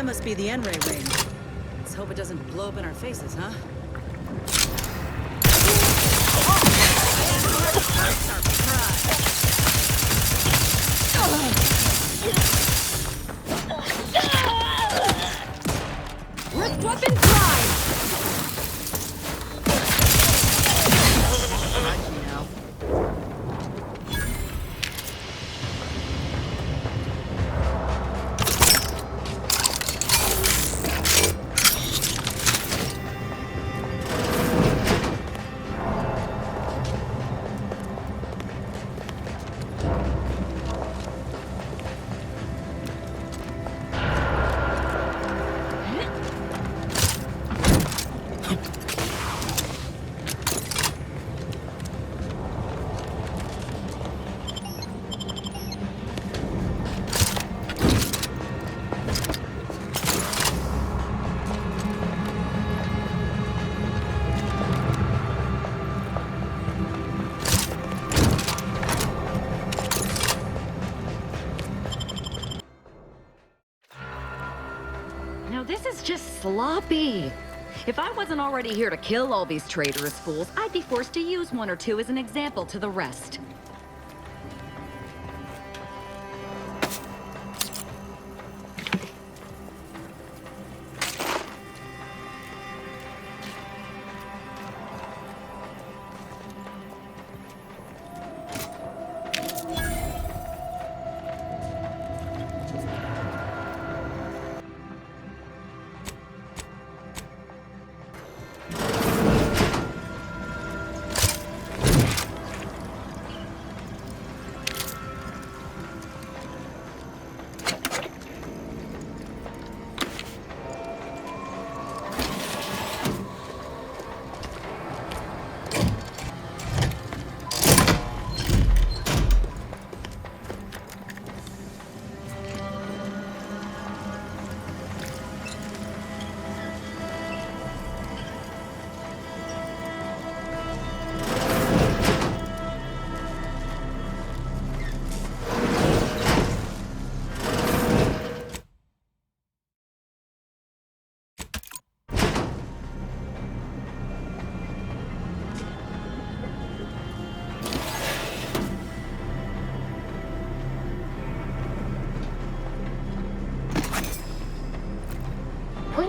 That must be the N-ray range. Let's hope it doesn't blow up in our faces, huh? Rift weapon prime! Now this is just sloppy. If I wasn't already here to kill all these traitorous fools, I'd be forced to use one or two as an example to the rest.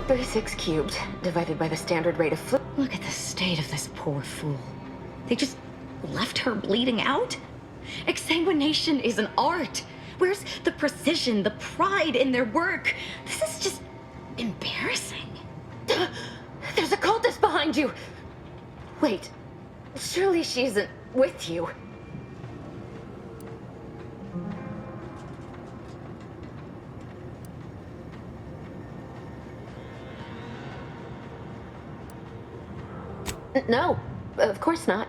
.36 cubed, divided by the standard rate of fluid. Look at the state of this poor fool. They just left her bleeding out? Exsanguination is an art. Where's the precision, the pride in their work? This is just embarrassing. There's a cultist behind you! Wait, surely she isn't with you. No, of course not.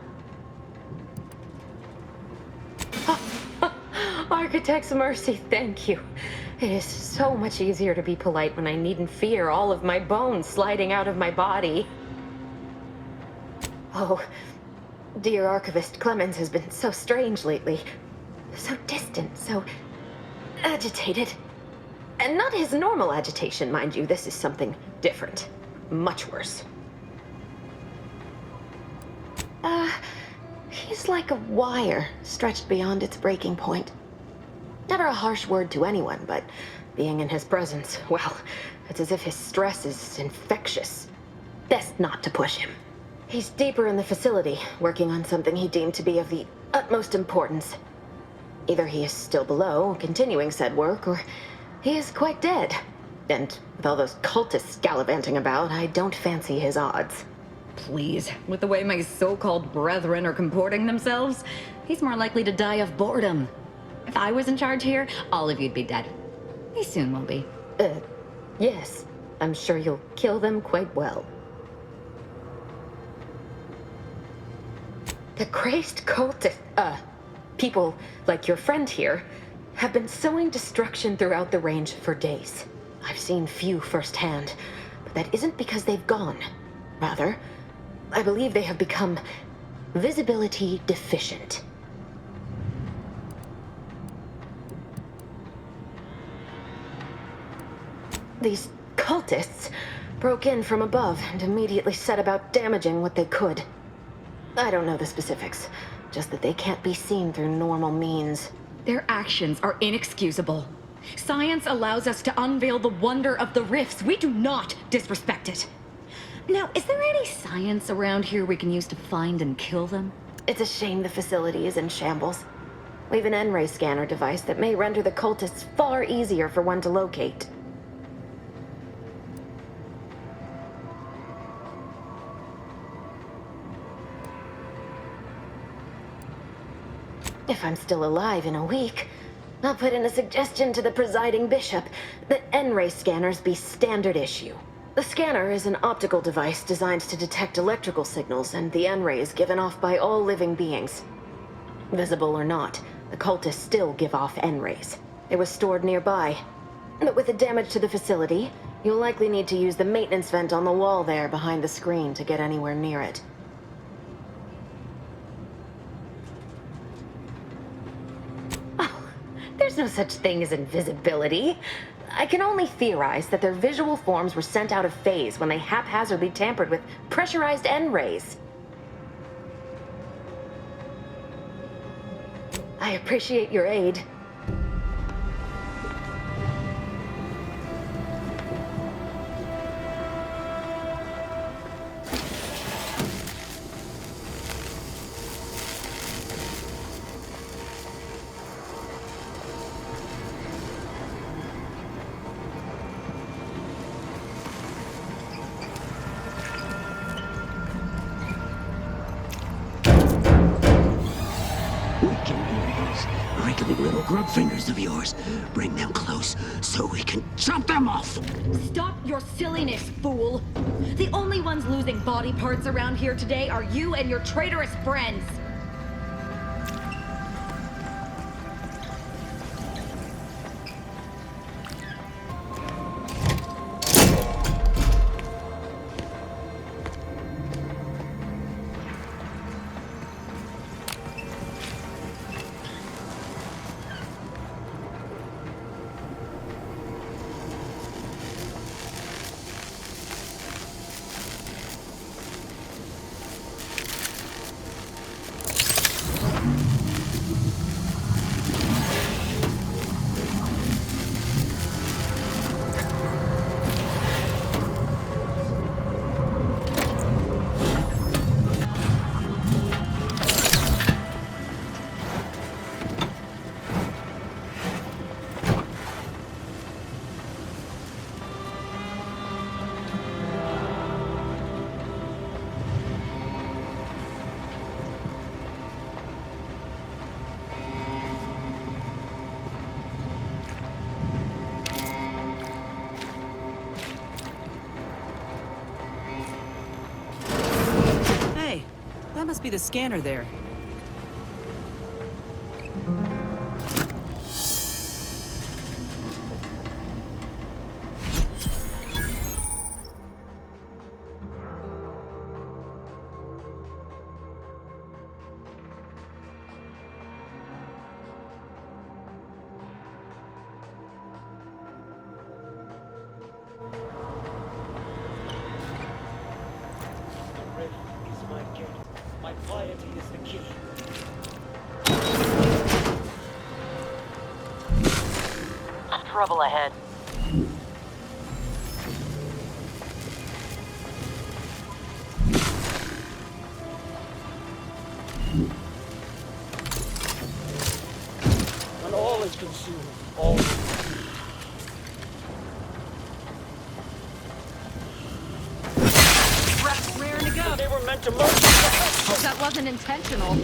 Architect's mercy, thank you. It is so much easier to be polite when I needn't fear all of my bones sliding out of my body. Oh, dear Archivist Clemens has been so strange lately. So distant, so agitated. And not his normal agitation, mind you. This is something different. Much worse. He's like a wire stretched beyond its breaking point. Never a harsh word to anyone, but being in his presence, well, it's as if his stress is infectious. Best not to push him. He's deeper in the facility, working on something he deemed to be of the utmost importance. Either he is still below, continuing said work, or he is quite dead. And with all those cultists gallivanting about, I don't fancy his odds. Please, with the way my so-called brethren are comporting themselves, he's more likely to die of boredom. If I was in charge here, all of you'd be dead. He soon will be. Yes. I'm sure you'll kill them quite well. The crazed people like your friend here have been sowing destruction throughout the range for days. I've seen few firsthand, but that isn't because they've gone. Rather, I believe they have become visibility deficient. These cultists broke in from above and immediately set about damaging what they could. I don't know the specifics, just that they can't be seen through normal means. Their actions are inexcusable. Science allows us to unveil the wonder of the rifts. We do not disrespect it. Now, is there any science around here we can use to find and kill them? It's a shame the facility is in shambles. We've an N-ray scanner device that may render the cultists far easier for one to locate. If I'm still alive in a week, I'll put in a suggestion to the presiding bishop that N-ray scanners be standard issue. The scanner is an optical device designed to detect electrical signals and the N-rays given off by all living beings. Visible or not, the cultists still give off N-rays. It was stored nearby. But with the damage to the facility, you'll likely need to use the maintenance vent on the wall there behind the screen to get anywhere near it. There's no such thing as invisibility. I can only theorize that their visual forms were sent out of phase when they haphazardly tampered with pressurized N-rays. I appreciate your aid. Little grub fingers of yours. Bring them close so we can chop them off! Stop your silliness, fool! The only ones losing body parts around here today are you and your traitorous friends! That must be the scanner there. Piety is the key. Trouble ahead. When all is consumed, all is Raring to go. they were meant to murder. That wasn't intentional.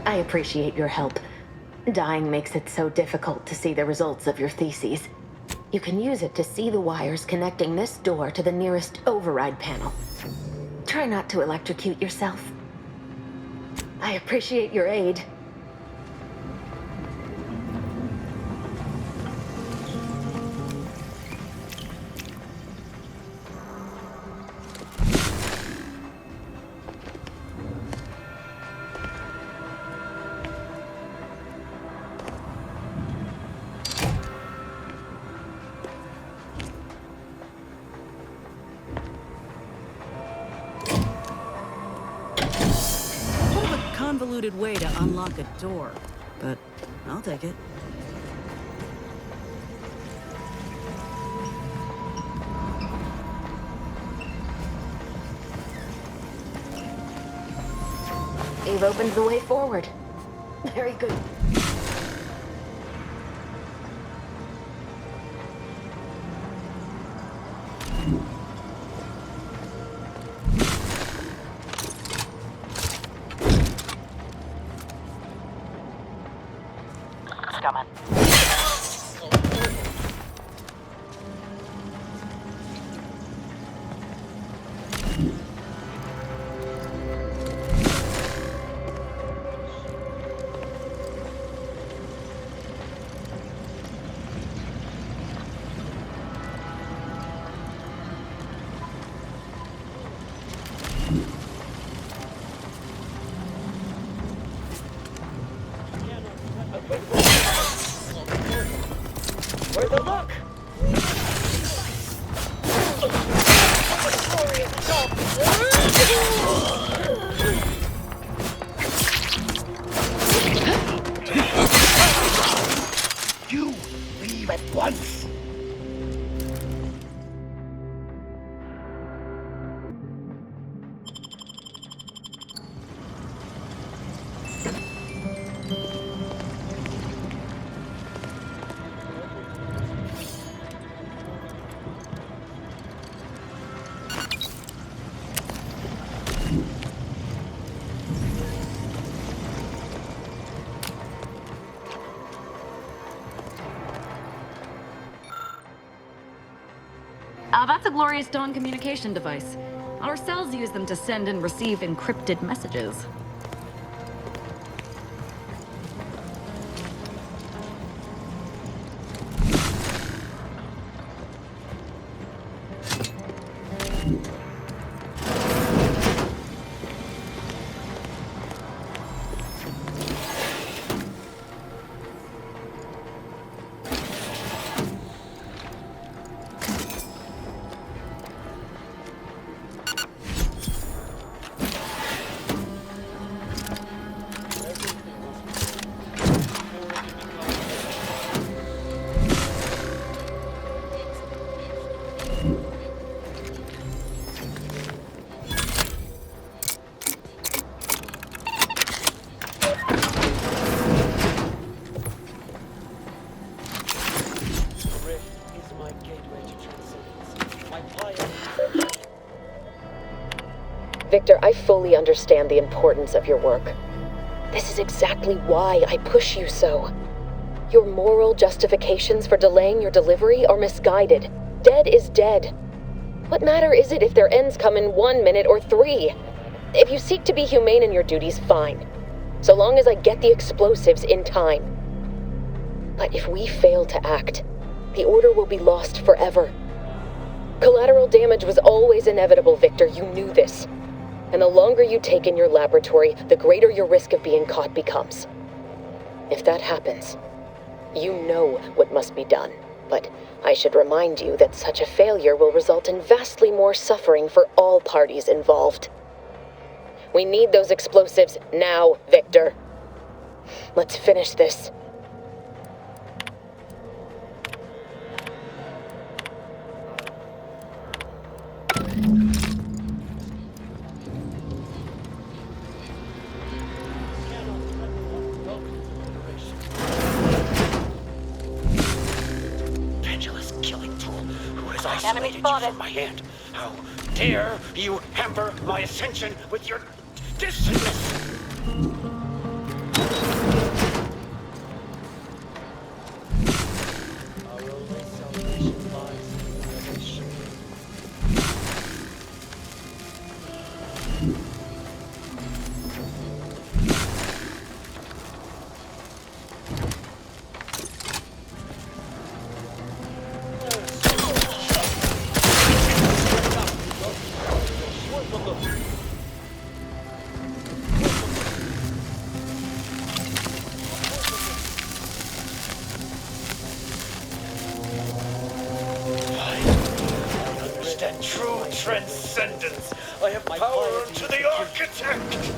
I appreciate your help. Dying makes it so difficult to see the results of your theses. You can use it to see the wires connecting this door to the nearest override panel. Try not to electrocute yourself. I appreciate your aid. Convoluted way to unlock a door, but I'll take it. You've opened the way forward. Very good. Coming. Where's the look? You leave at once! That's a Glorious Dawn communication device. Our cells use them to send and receive encrypted messages. Victor, I fully understand the importance of your work. This is exactly why I push you so. Your moral justifications for delaying your delivery are misguided. Dead is dead. What matter is it if their ends come in 1 minute or 3? If you seek to be humane in your duties, fine. So long as I get the explosives in time. But if we fail to act, the Order will be lost forever. Collateral damage was always inevitable, Victor. You knew this. And the longer you take in your laboratory, the greater your risk of being caught becomes. If that happens, you know what must be done. But I should remind you that such a failure will result in vastly more suffering for all parties involved. We need those explosives now, Victor. Let's finish this. Enemy spotted. From my hand. How dare you hamper my ascension with your dissonance? Our only salvation lies in revelation. True transcendence. I have power unto the architect.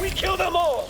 We kill them all.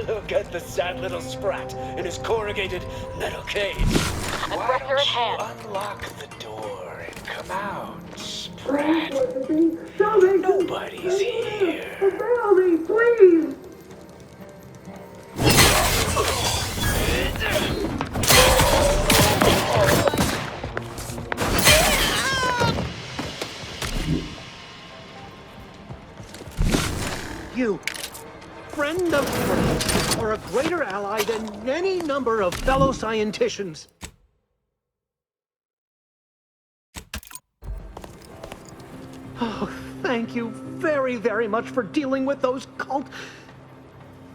Look at the sad little sprat in his corrugated metal cage. Aggressor at hand. Unlock the door and come out, sprat. Nobody's here. Please! You, friend of friends, are a greater ally than any number of fellow scienticians. Oh, thank you very, very much for dealing with those cult...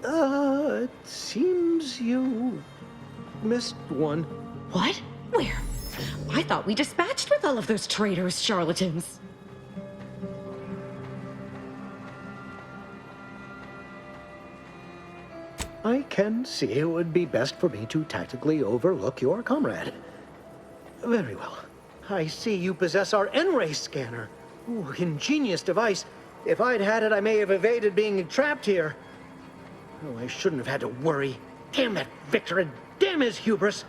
it seems you missed one. What? Where? I thought we dispatched with all of those traitorous charlatans. I can see it would be best for me to tactically overlook your comrade. Very well. I see you possess our N-ray scanner. Ooh, ingenious device. If I'd had it, I may have evaded being trapped here. Oh, I shouldn't have had to worry. Damn that Victor and damn his hubris.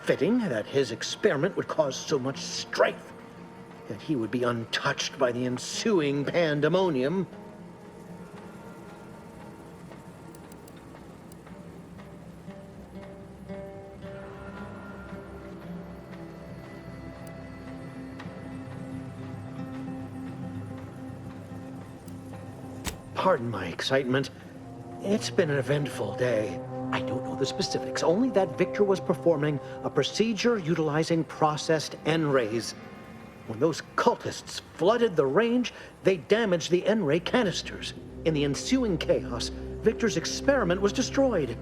Fitting that his experiment would cause so much strife. That he would be untouched by the ensuing pandemonium. Pardon my excitement. It's been an eventful day. I don't know the specifics, only that Victor was performing a procedure utilizing processed N-rays. When those cultists flooded the range, they damaged the N-ray canisters. In the ensuing chaos, Victor's experiment was destroyed.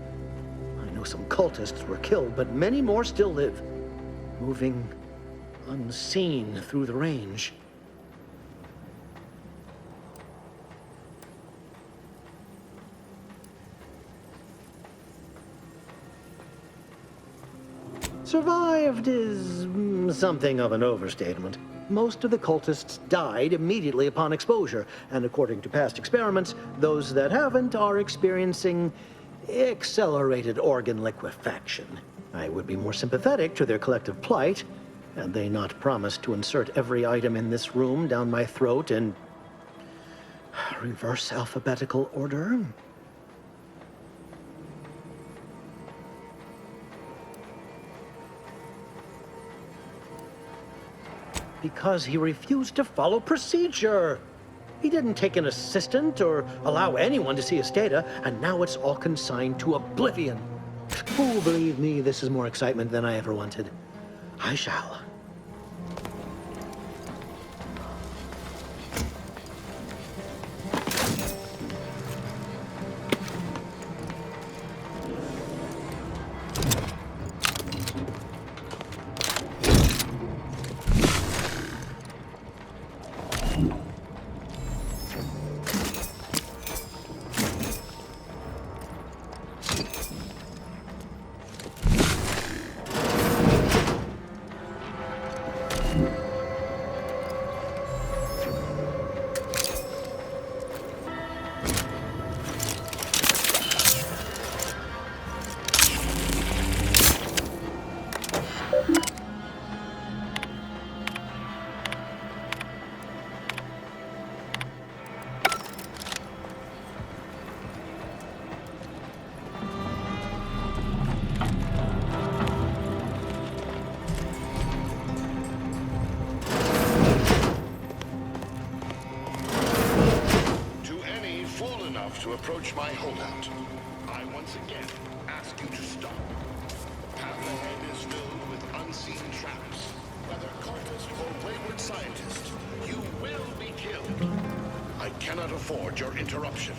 I know some cultists were killed, but many more still live, moving unseen through the range. Survived is something of an overstatement. Most of the cultists died immediately upon exposure, and according to past experiments, those that haven't are experiencing accelerated organ liquefaction. I would be more sympathetic to their collective plight, had they not promised to insert every item in this room down my throat in reverse alphabetical order. Because he refused to follow procedure. He didn't take an assistant or allow anyone to see his data, and now it's all consigned to oblivion. Oh, believe me, this is more excitement than I ever wanted. I shall. To approach my holdout, I once again ask you to stop. The path ahead is filled with unseen traps. Whether cultist or wayward scientist, you will be killed. I cannot afford your interruption.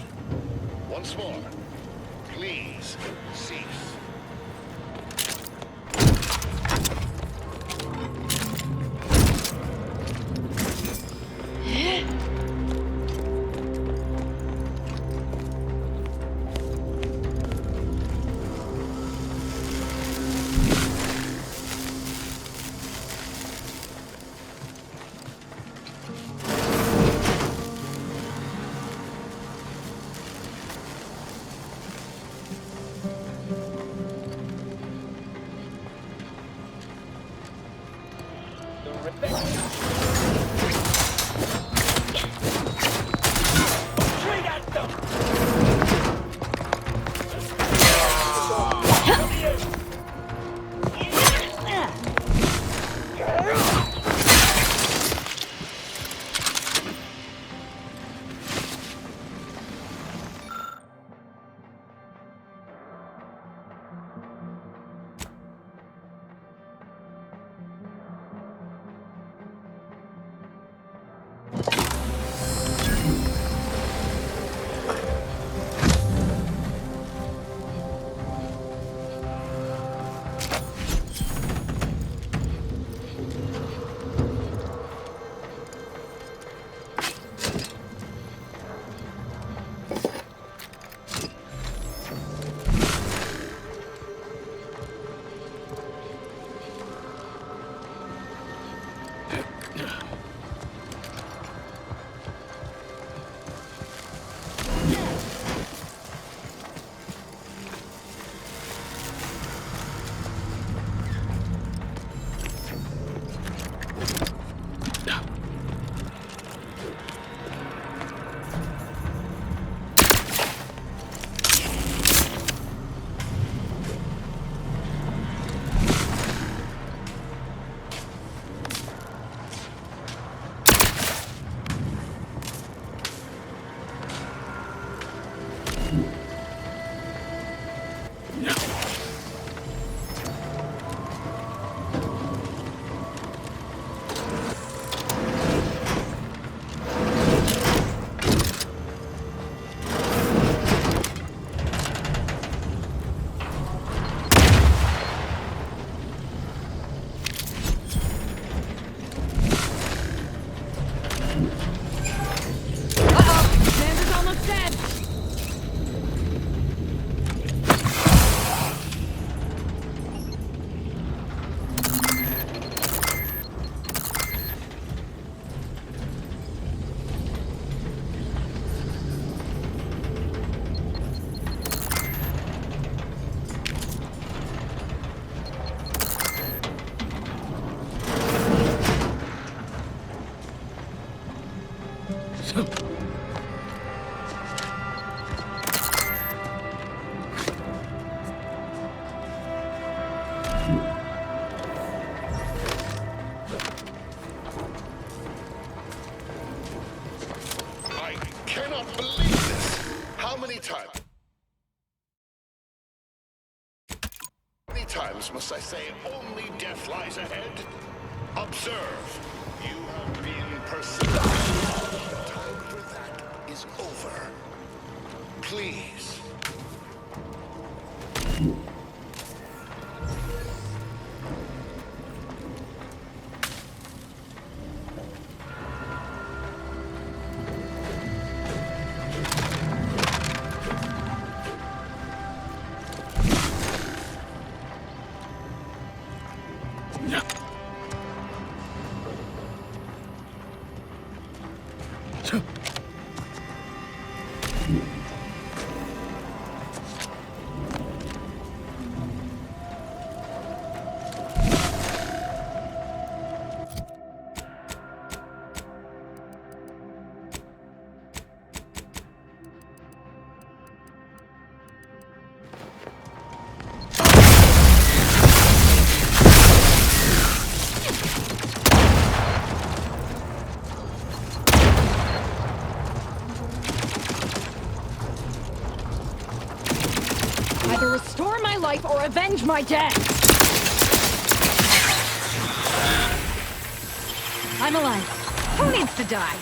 Once more, please cease. I cannot believe this. How many times must I say only death lies ahead? Observe. You have been pursued. The time for that is over. Please. Either restore my life or avenge my death! I'm alive. Who needs to die?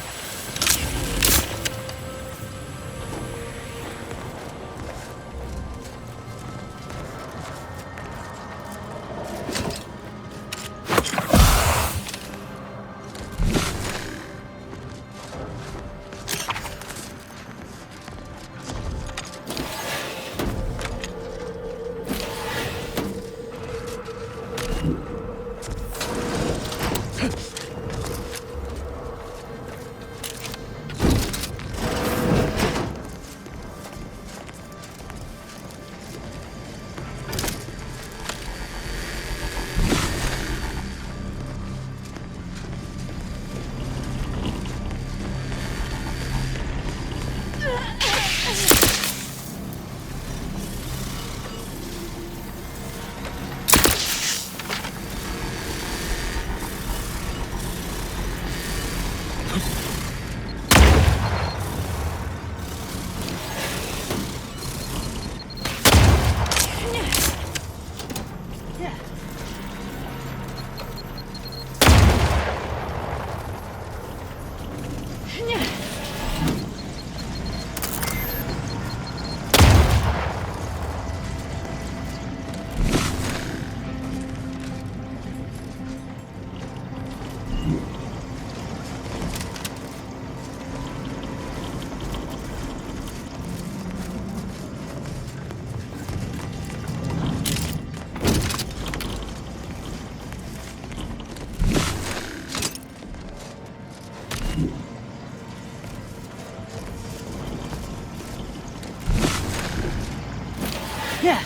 Yeah.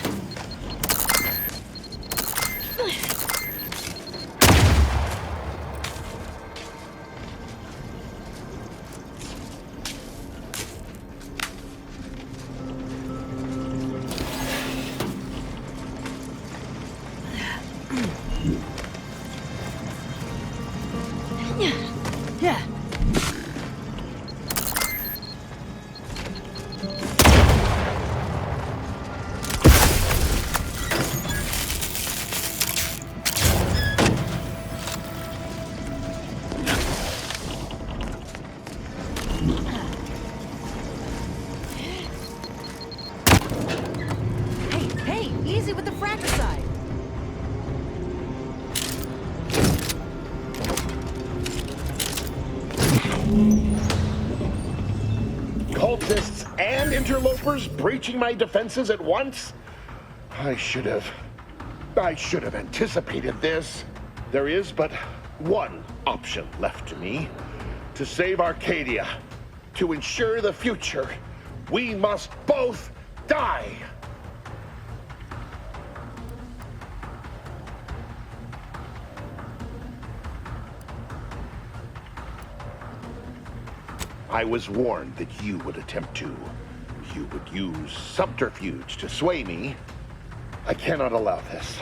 Yeah. Hey, easy with the fratricide. Cultists and interlopers breaching my defenses at once? I should have anticipated this. There is but one option left to me. To save Arcadia, to ensure the future, we must both die. I was warned that you would attempt to. You would use subterfuge to sway me. I cannot allow this.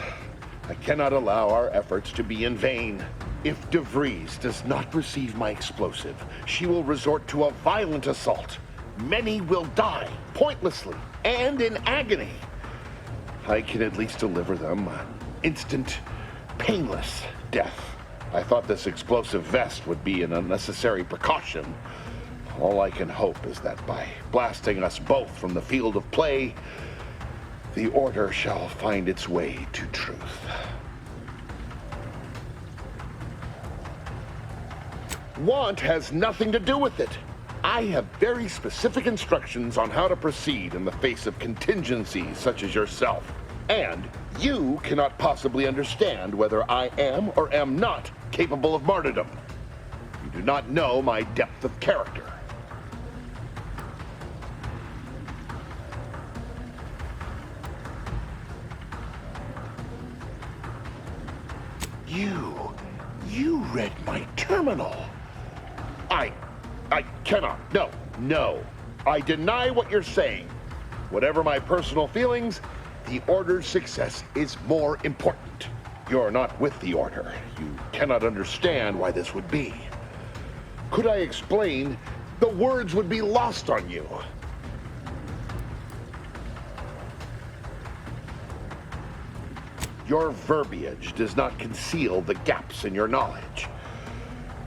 I cannot allow our efforts to be in vain. If DeVries does not receive my explosive, she will resort to a violent assault. Many will die, pointlessly, and in agony. I can at least deliver them an instant, painless death. I thought this explosive vest would be an unnecessary precaution. All I can hope is that by blasting us both from the field of play, the Order shall find its way to truth. Want has nothing to do with it. I have very specific instructions on how to proceed in the face of contingencies such as yourself. And you cannot possibly understand whether I am or am not capable of martyrdom. You do not know my depth of character. You read my terminal. I cannot. No. I deny what you're saying. Whatever my personal feelings, the Order's success is more important. You're not with the Order. You cannot understand why this would be. Could I explain, the words would be lost on you. Your verbiage does not conceal the gaps in your knowledge.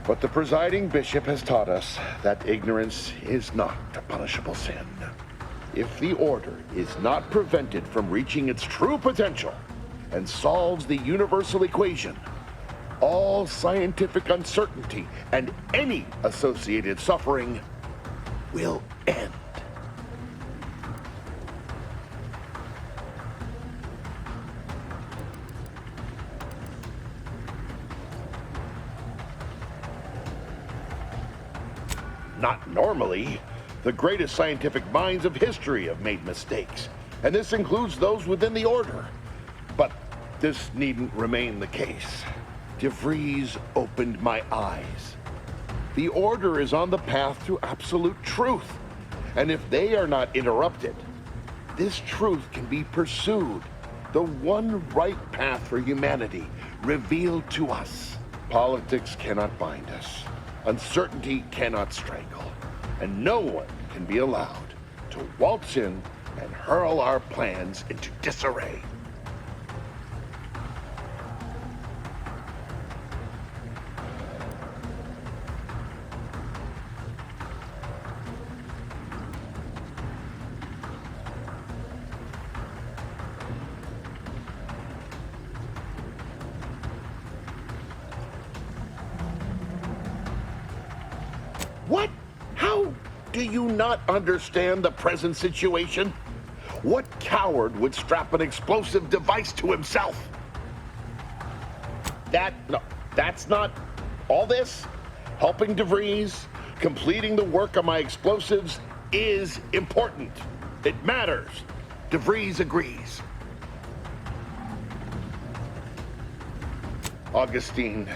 But the presiding bishop has taught us that ignorance is not a punishable sin. If the Order is not prevented from reaching its true potential and solves the universal equation, all scientific uncertainty and any associated suffering will end. Not normally. The greatest scientific minds of history have made mistakes, and this includes those within the Order. But this needn't remain the case. DeVries opened my eyes. The Order is on the path to absolute truth, and if they are not interrupted, this truth can be pursued. The one right path for humanity revealed to us. Politics cannot bind us. Uncertainty cannot strangle, and no one can be allowed to waltz in and hurl our plans into disarray. What? How do you not understand the present situation? What coward would strap an explosive device to himself? That's not all this. Helping DeVries, completing the work on my explosives is important. It matters. DeVries agrees. Augustine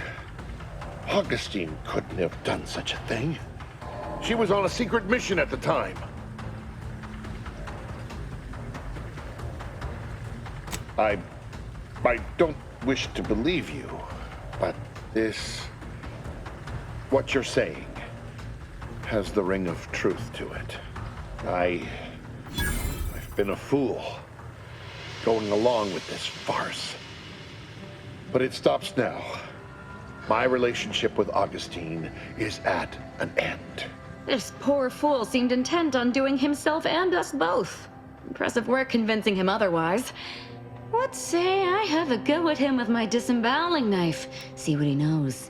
couldn't have done such a thing. She was on a secret mission at the time. I don't wish to believe you, but what you're saying, has the ring of truth to it. I've been a fool, going along with this farce. But it stops now. My relationship with Augustine is at an end. This poor fool seemed intent on doing himself and us both. Impressive work convincing him otherwise. Let's say I have a go at him with my disemboweling knife. See what he knows.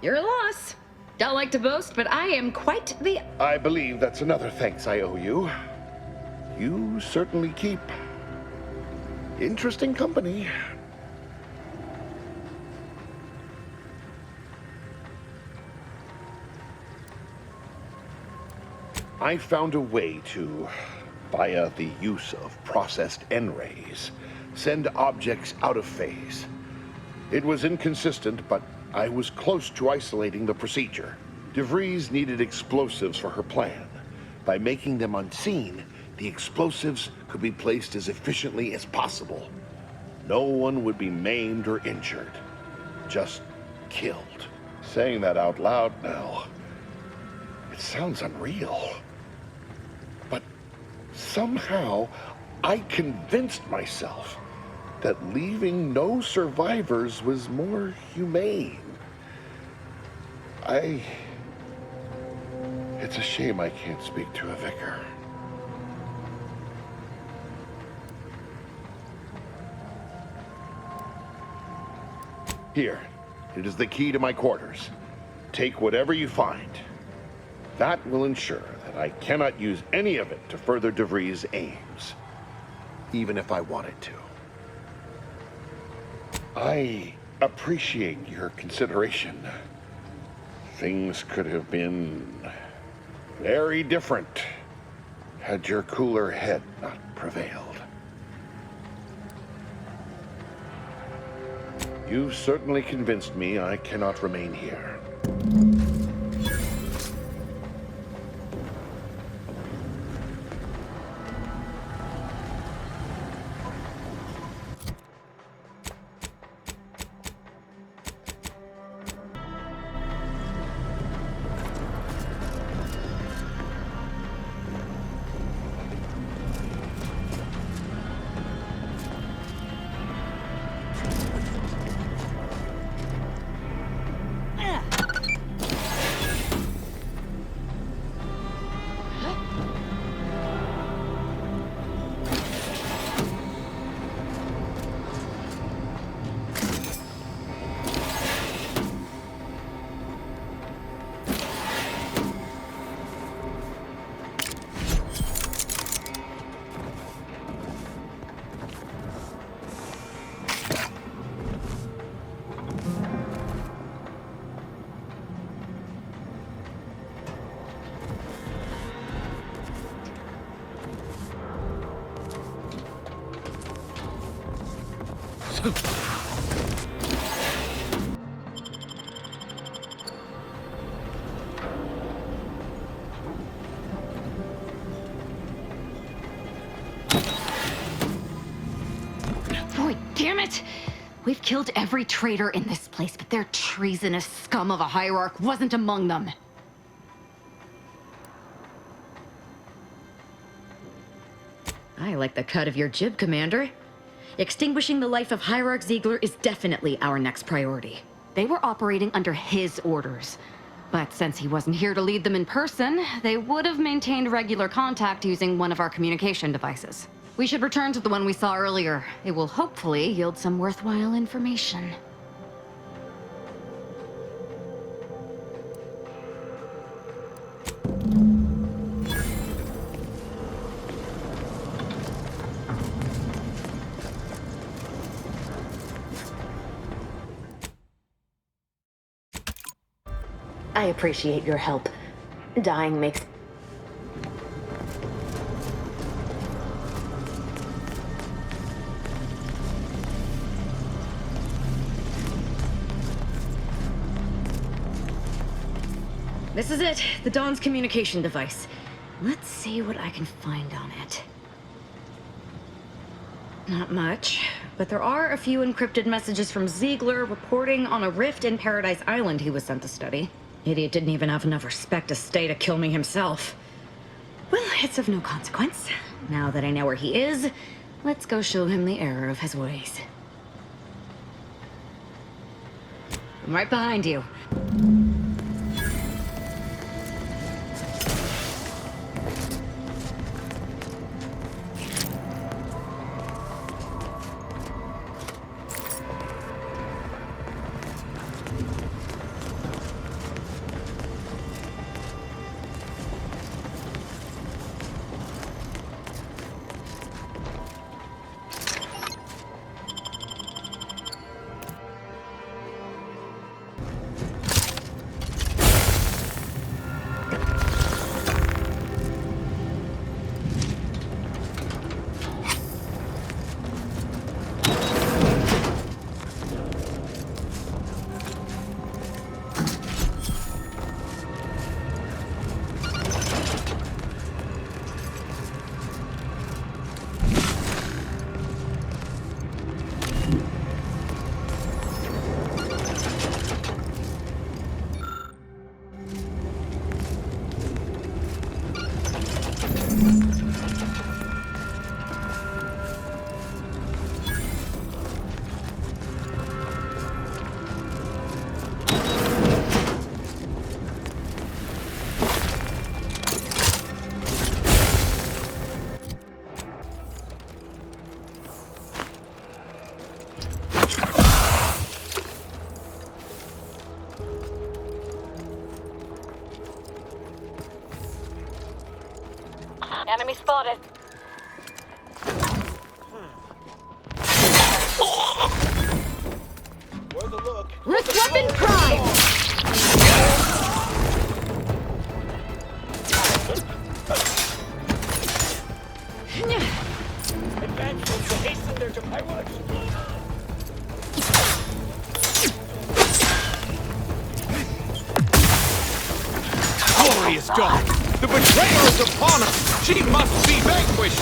Your loss. Don't like to boast, but I am quite the... I believe that's another thanks I owe you. You certainly keep interesting company. I found a way to, via the use of processed N-rays, send objects out of phase. It was inconsistent, but I was close to isolating the procedure. DeVries needed explosives for her plan. By making them unseen, the explosives could be placed as efficiently as possible. No one would be maimed or injured, just killed. Saying that out loud now, it sounds unreal. But somehow, I convinced myself that leaving no survivors was more humane. It's a shame I can't speak to a vicar. Here, it is the key to my quarters. Take whatever you find. That will ensure that I cannot use any of it to further DeVries' aims, even if I wanted to. I appreciate your consideration. Things could have been very different had your cooler head not prevailed. You've certainly convinced me I cannot remain here. Boy, damn it! We've killed every traitor in this place, but their treasonous scum of a hierarch wasn't among them. I like the cut of your jib, Commander. Extinguishing the life of Hierarch Ziegler is definitely our next priority. They were operating under his orders. But since he wasn't here to lead them in person, they would have maintained regular contact using one of our communication devices. We should return to the one we saw earlier. It will hopefully yield some worthwhile information. I appreciate your help. Dying makes... This is it, the Dawn's communication device. Let's see what I can find on it. Not much, but there are a few encrypted messages from Ziegler reporting on a rift in Paradise Island he was sent to study. Idiot didn't even have enough respect to stay to kill me himself. Well, it's of no consequence. Now that I know where he is, let's go show him the error of his ways. I'm right behind you. Enemy spotted. Risk weapon prime! Glorious dawn! The betrayer is upon us! She must be vanquished!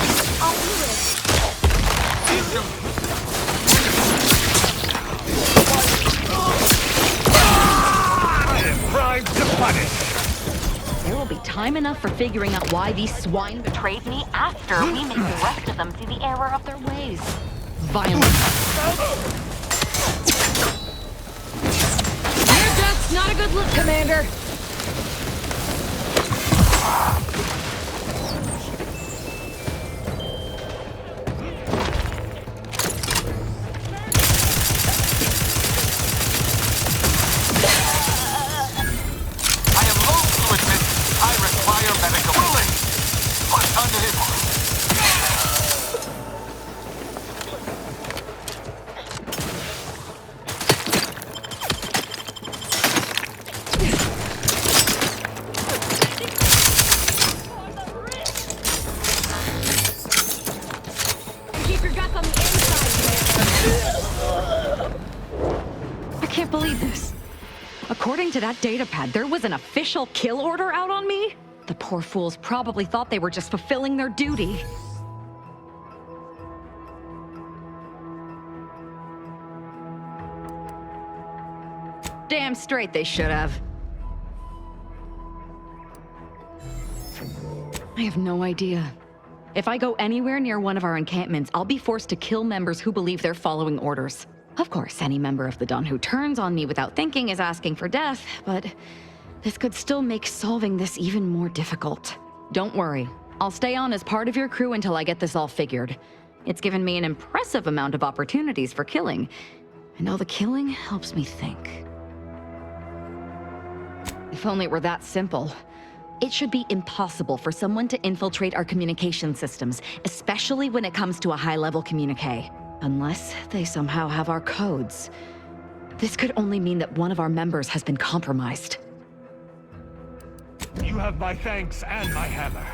I am primed to punish! There will be time enough for figuring out why these swine betrayed me after we make the rest of them see the error of their ways. Violence. Your death's not a good look, Commander! I am loath to admit I require medical ruling, but unable. Keep your guts on the inside, I can't believe this. According to that datapad, there was an official kill order out on me? The poor fools probably thought they were just fulfilling their duty. Damn straight they should have. I have no idea. If I go anywhere near one of our encampments, I'll be forced to kill members who believe they're following orders. Of course, any member of the Dawn who turns on me without thinking is asking for death, but this could still make solving this even more difficult. Don't worry. I'll stay on as part of your crew until I get this all figured. It's given me an impressive amount of opportunities for killing, and all the killing helps me think. If only it were that simple. It should be impossible for someone to infiltrate our communication systems, especially when it comes to a high-level communique. Unless they somehow have our codes. This could only mean that one of our members has been compromised. You have my thanks and my hammer.